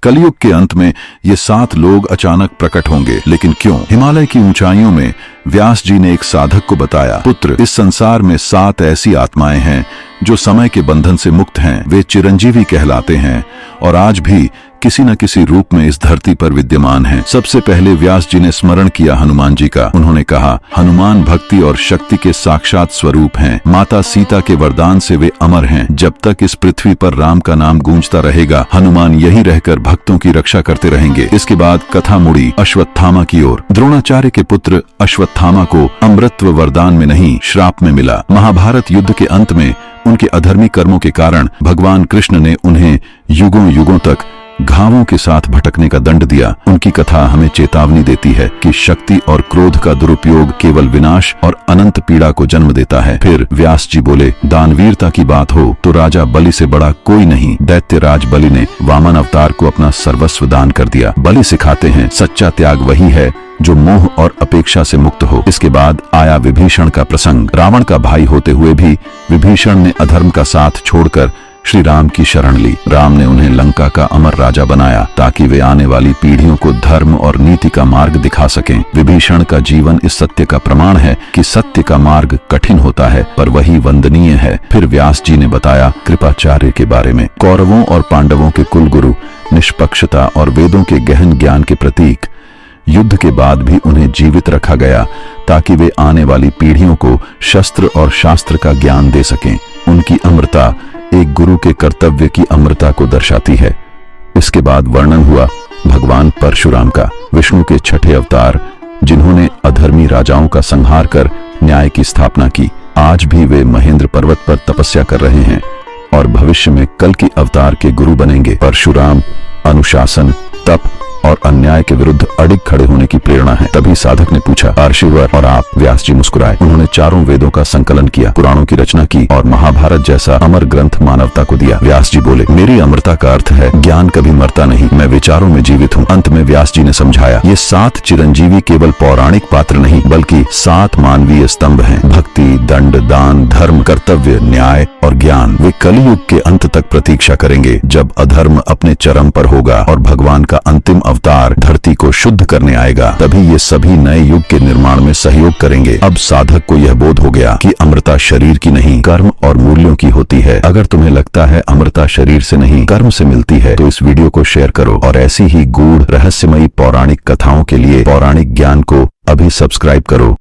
कलयुग के अंत में ये 7 लोग अचानक प्रकट होंगे, लेकिन क्यों? हिमालय की ऊंचाइयों में व्यास जी ने एक साधक को बताया, पुत्र, इस संसार में 7 ऐसी आत्माएं हैं जो समय के बंधन से मुक्त हैं। वे चिरंजीवी कहलाते हैं और आज भी किसी न किसी रूप में इस धरती पर विद्यमान हैं। सबसे पहले व्यास जी ने स्मरण किया हनुमान जी का। उन्होंने कहा, हनुमान भक्ति और शक्ति के साक्षात स्वरूप हैं। माता सीता के वरदान से वे अमर हैं। जब तक इस पृथ्वी पर राम का नाम गूंजता रहेगा, हनुमान यही रहकर भक्तों की रक्षा करते रहेंगे। इसके बाद कथा मुड़ी अश्वत्थामा की ओर। द्रोणाचार्य के पुत्र अश्वत्थामा को अमृतत्व वरदान में नहीं, श्राप में मिला। महाभारत युद्ध के अंत में उनके अधर्मी कर्मों के कारण भगवान कृष्ण ने उन्हें युगों युगों तक घावों के साथ भटकने का दंड दिया। उनकी कथा हमें चेतावनी देती है कि शक्ति और क्रोध का दुरुपयोग केवल विनाश और अनंत पीड़ा को जन्म देता है। फिर व्यास जी बोले, दानवीरता की बात हो तो राजा बलि से बड़ा कोई नहीं। दैत्यराज बलि ने वामन अवतार को अपना सर्वस्व दान कर दिया। बलि सिखाते हैं, सच्चा त्याग वही है जो मोह और अपेक्षा से मुक्त हो। इसके बाद आया विभीषण का प्रसंग। रावण का भाई होते हुए भी विभीषण ने अधर्म का साथ छोड़कर श्री राम की शरण ली। राम ने उन्हें लंका का अमर राजा बनाया ताकि वे आने वाली पीढ़ियों को धर्म और नीति का मार्ग दिखा सकें। विभीषण का जीवन इस सत्य का प्रमाण है कि सत्य का मार्ग कठिन होता है पर वही वंदनीय है। फिर व्यास जी ने बताया कृपाचार्य के बारे में। कौरवों और पांडवों के कुलगुरु, निष्पक्षता और वेदों के गहन ज्ञान के प्रतीक। युद्ध के बाद भी उन्हें जीवित रखा गया ताकि वे आने वाली पीढ़ियों को शस्त्र और शास्त्र का ज्ञान दे सकें। उनकी अमरता एक गुरु के कर्तव्य की अमरता को दर्शाती है। इसके बाद वर्णन हुआ भगवान परशुराम का, विष्णु के 6ठे अवतार, जिन्होंने अधर्मी राजाओं का संहार कर न्याय की स्थापना की। आज भी वे महेंद्र पर्वत पर तपस्या कर रहे हैं और भविष्य में कल की अवतार के गुरु बनेंगे। परशुराम अनुशासन, तप और अन्याय के विरुद्ध अडिग खड़े होने की प्रेरणा है। तभी साधक ने पूछा, ऋषिवर और आप? व्यास जी मुस्कुराए। उन्होंने चारों वेदों का संकलन किया, पुराणों की रचना की और महाभारत जैसा अमर ग्रंथ मानवता को दिया। व्यास जी बोले, मेरी अमरता का अर्थ है ज्ञान कभी मरता नहीं, मैं विचारों में जीवित हूँ। अंत में व्यास जी ने समझाया, ये 7 चिरंजीवी केवल पौराणिक पात्र नहीं बल्कि 7 मानवीय स्तंभ हैं। भक्ति, दंड, दान, धर्म, कर्तव्य, न्याय और ज्ञान। वे कलयुग के अंत तक प्रतीक्षा करेंगे जब अधर्म अपने चरम पर होगा और भगवान का अंतिम अवतार धरती को शुद्ध करने आएगा। तभी ये सभी नए युग के निर्माण में सहयोग करेंगे। अब साधक को यह बोध हो गया कि अमरता शरीर की नहीं, कर्म और मूल्यों की होती है। अगर तुम्हें लगता है अमरता शरीर से नहीं, कर्म से मिलती है, तो इस वीडियो को शेयर करो और ऐसी ही गूढ़ रहस्यमयी पौराणिक कथाओं के लिए पौराणिक ज्ञान को अभी सब्सक्राइब करो।